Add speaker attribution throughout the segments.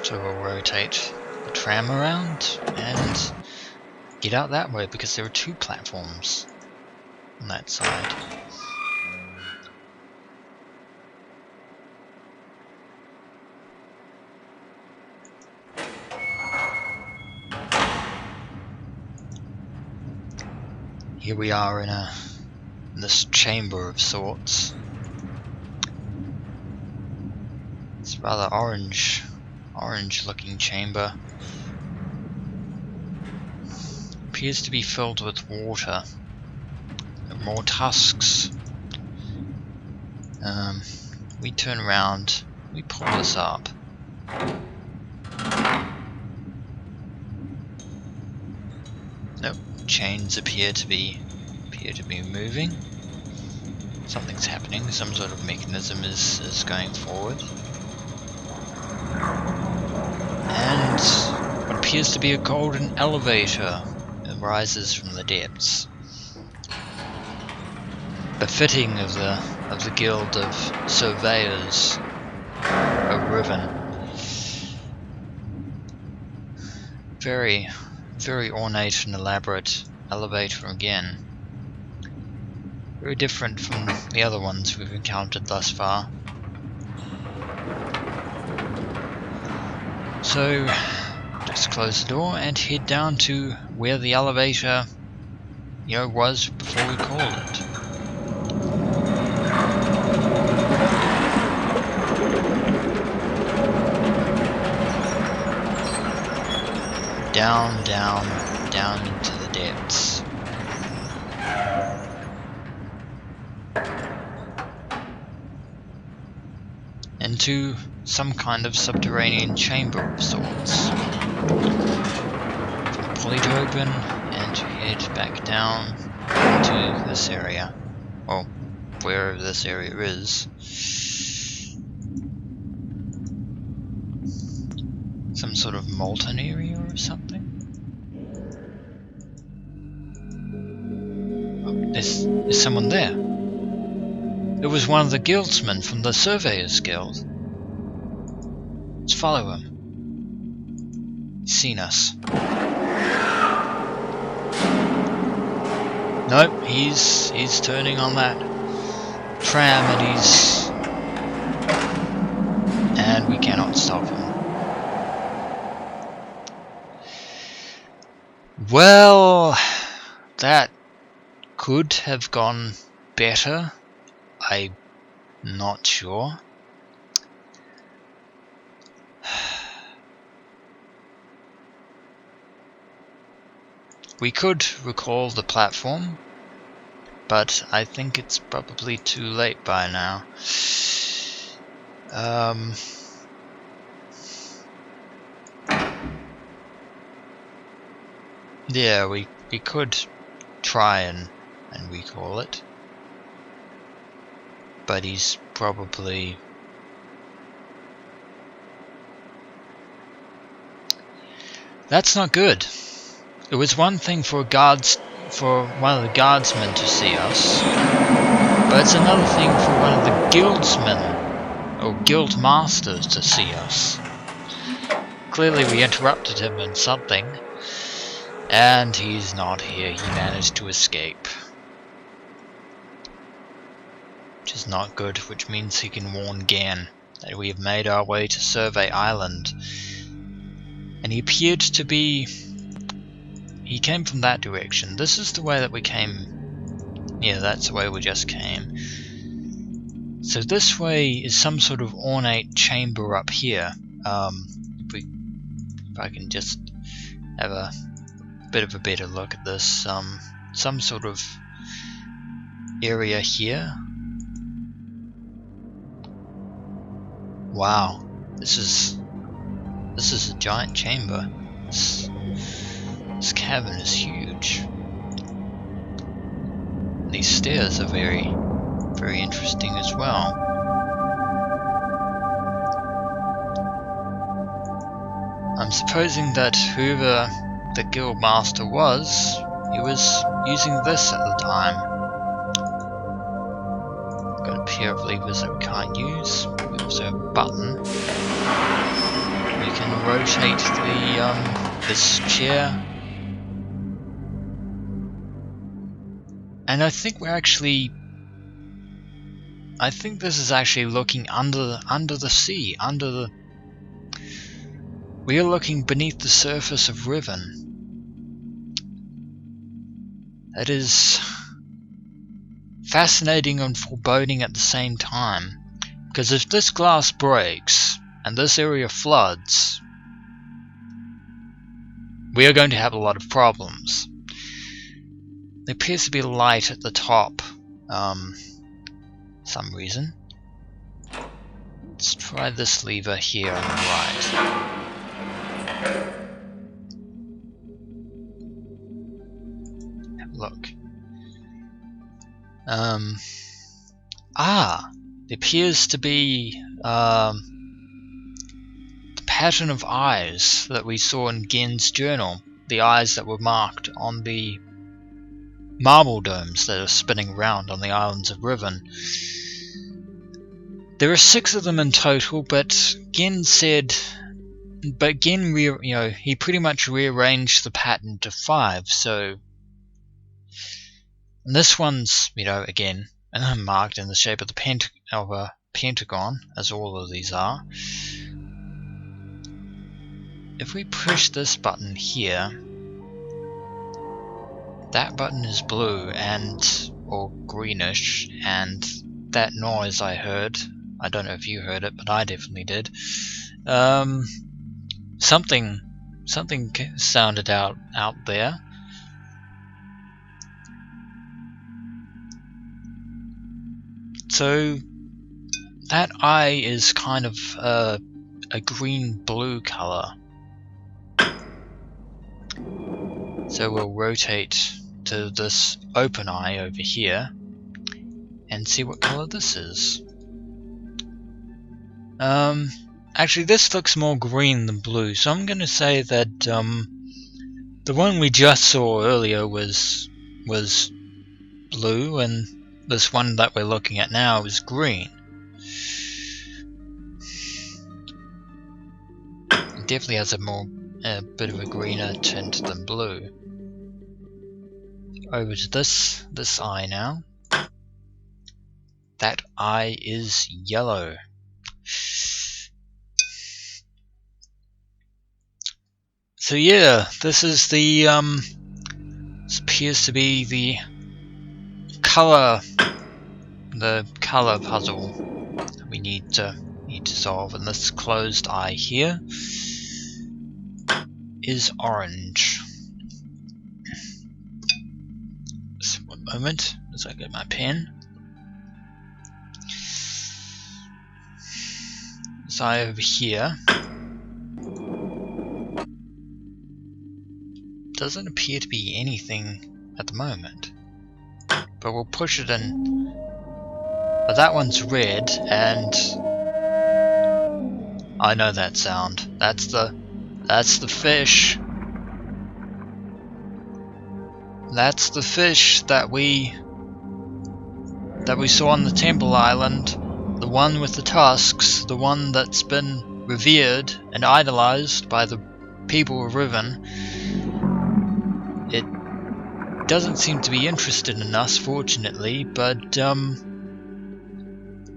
Speaker 1: So we'll rotate the tram around and get out that way because there are two platforms on that side. Here we are in this chamber of sorts. It's rather orange looking chamber. Appears to be filled with water. There are more tusks. We turn around, we pull this up. Nope, chains appear to be moving. Something's happening, some sort of mechanism is going forward. And what appears to be a golden elevator that rises from the depths. Befitting of the Guild of Surveyors of Riven. Very, very ornate and elaborate elevator again. Very different from the other ones we've encountered thus far. So, just close the door and head down to where the elevator, was before we called it. Down, down, down into the depths. Into some kind of subterranean chamber of sorts. Pull it open and head back down into this area. Well, wherever this area is. Some sort of molten area or something? Oh, there's someone there. It was one of the guildsmen from the Surveyors Guild. Let's follow him. He's seen us. Nope, he's turning on that tram and we cannot stop him. Well, that could have gone better. I'm not sure. We could recall the platform, but I think it's probably too late by now. Yeah, we could try and recall it. But he's probably... That's not good. It was one thing for one of the guardsmen to see us, but it's another thing for one of the guildsmen or guild masters to see us. Clearly we interrupted him in something, and he's not here. He managed to escape. Which is not good, which means he can warn Gehn that we have made our way to Survey Island. And he appeared to be... He came from that direction. This is the way that we came. Yeah, that's the way we just came. So this way is some sort of ornate chamber up here. If I can just have a bit of a better look at this. Some sort of area here. Wow, this is a giant chamber. This cavern is huge. These stairs are very, very interesting as well. I'm supposing that whoever the guild master was, he was using this at the time. Got a pair of levers that we can't use. We also have a button. can rotate the this chair. And I think we're actually... I think this is actually looking under the sea, we are looking beneath the surface of Riven. That is fascinating and foreboding at the same time, because if this glass breaks and this area floods, we are going to have a lot of problems. There appears to be light at the top, some reason. Let's try this lever here on the right. Have a look. There appears to be the pattern of eyes that we saw in Gehn's journal. The eyes that were marked on the marble domes that are spinning around on the islands of Riven. There are 6 of them in total, but Gehn said... But Gehn, he pretty much rearranged the pattern to 5, so... And this one's, again, marked in the shape of a pentagon, as all of these are. If we push this button here, that button is blue or greenish, and that noise I heard, I don't know if you heard it, but I definitely did. Something sounded out there. So that eye is kind of a green-blue color. So we'll rotate to this open eye over here and see what color this is. Actually, this looks more green than blue, so I'm going to say that the one we just saw earlier was blue, and this one that we're looking at now is green. It definitely has a bit of a greener tint than blue. Over to this eye now. That eye is yellow. So yeah, this is this appears to be the color puzzle that we need to solve, and this closed eye here is orange. Just one moment as I get my pen. This eye over here doesn't appear to be anything at the moment, but we'll push it in. But that one's red, and I know that sound. That's the fish. That's the fish that we saw on the Temple Island. The one with the tusks, the one that's been revered and idolized by the people of Riven. It doesn't seem to be interested in us, fortunately, but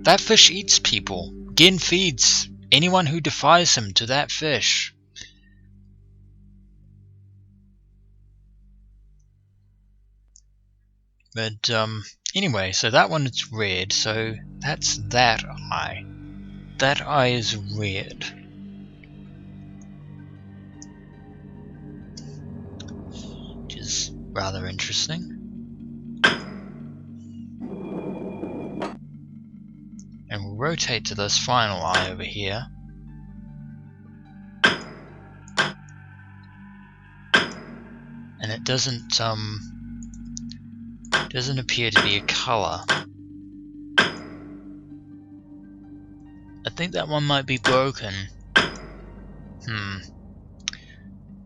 Speaker 1: that fish eats people. Gehn feeds anyone who defies him to that fish. But anyway, so that one is red, so that's that eye. That eye is red. Which is rather interesting. And we'll rotate to this final eye over here. And it doesn't appear to be a color. I think that one might be broken.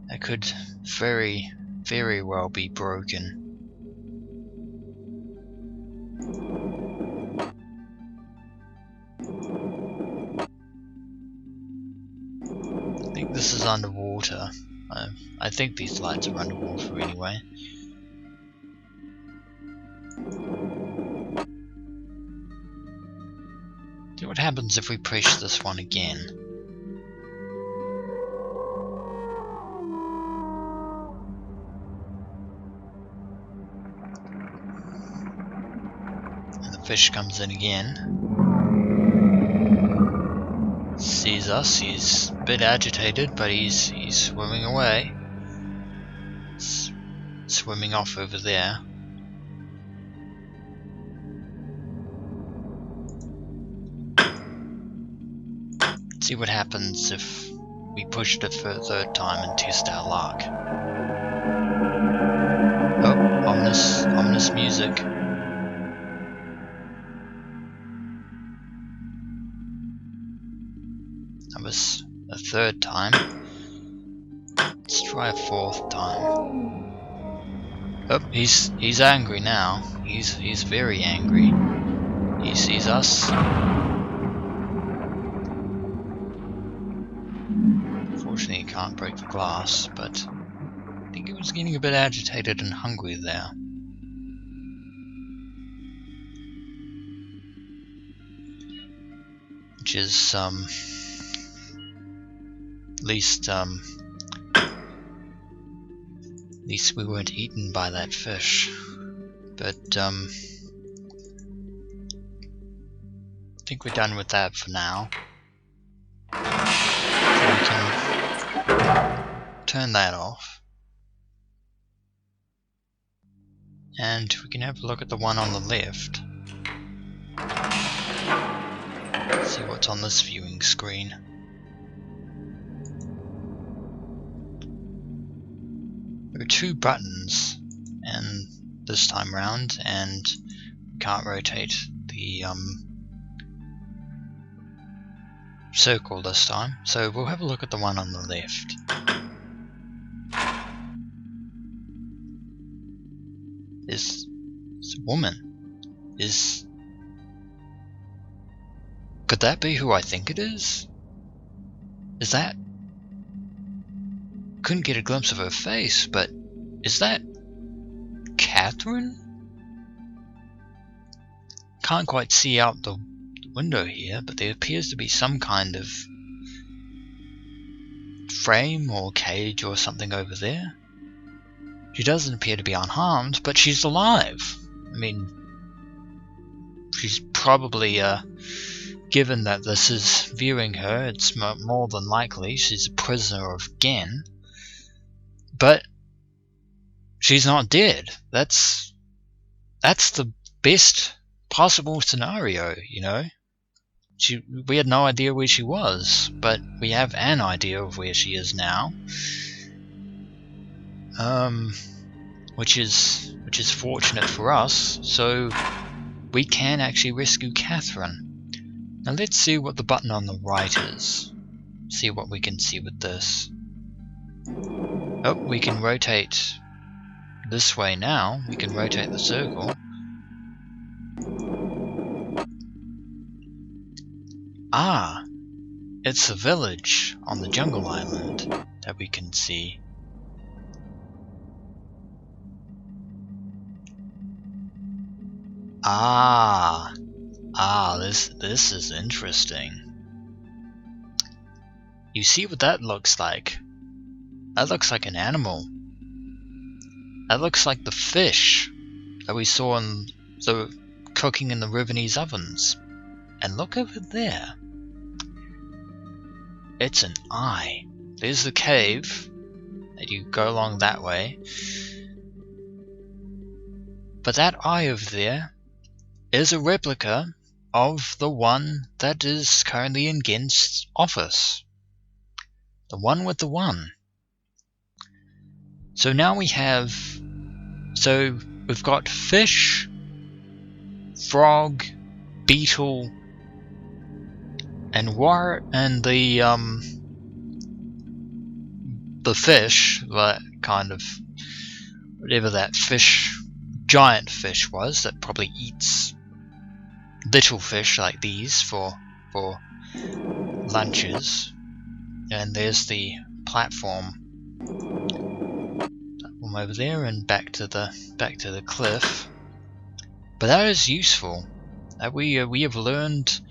Speaker 1: That could very, very well be broken. I think think this is underwater. I think these lights are underwater anyway. See what happens if we push this one again. And the fish comes in again. Sees us, he's a bit agitated, but he's swimming away. Swimming off over there. See what happens if we push it for a third time and test our luck. Oh, ominous music. That was a third time. Let's try a fourth time. Oh, he's angry now. He's very angry. He sees us. Unfortunately, he can't break the glass, but I think he was getting a bit agitated and hungry there. Which is at least we weren't eaten by that fish. But I think we're done with that for now. So we can turn that off. And we can have a look at the one on the left. See what's on this viewing screen. There are two buttons, and this time round, and we can't rotate the circle this time. So we'll have a look at the one on the left. It's a woman. Could that be who I think it is? Is that... Couldn't get a glimpse of her face, but is that Catherine? Can't quite see out the window here, but there appears to be some kind of frame or cage or something over there. She doesn't appear to be unharmed, but she's alive. I mean, she's probably, given that this is viewing her, it's more than likely she's a prisoner of Gehn. But she's not dead. That's the best possible scenario, you know. We had no idea where she was, but we have an idea of where she is now. Which is fortunate for us, so we can actually rescue Catherine. Now let's see what the button on the right is. See what we can see with this. Oh, we can rotate this way now. We can rotate the circle. Ah! It's a village on the jungle island that we can see. This is interesting. You see what that looks like? That looks like an animal. That looks like the fish that we saw in the cooking in the Rivenese ovens. And look over there. It's an eye. There's the cave. And you go along that way. But that eye over there is a replica of the one that is currently in Gehn's office. The one with the one. So now we have... So we've got fish, frog, beetle, and the fish, that kind of... whatever that fish... giant fish was that probably eats little fish like these for lunches. And there's the platform over there, and back to the cliff. But that is useful. That we have learned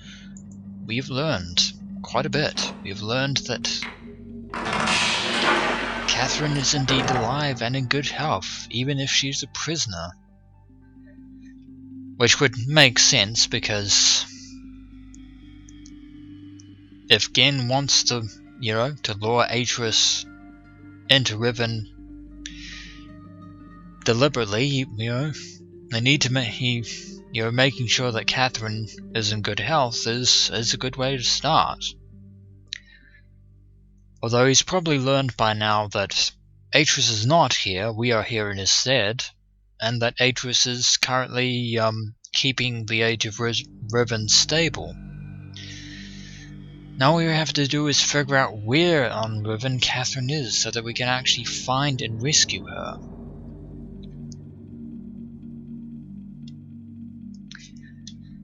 Speaker 1: quite a bit. We have learned that Catherine is indeed alive and in good health, even if she's a prisoner. Which would make sense, because if Gehn wants to, to lure Atreus into Riven deliberately, they need to making sure that Catherine is in good health is a good way to start. Although he's probably learned by now that Atreus is not here, we are here in his stead, and that Atreus is currently keeping the Age of Riven stable. Now all we have to do is figure out where on Riven Catherine is, so that we can actually find and rescue her.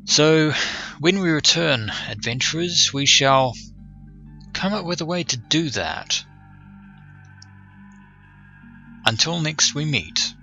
Speaker 1: So, when we return, adventurers, we shall come up with a way to do that. Until next we meet.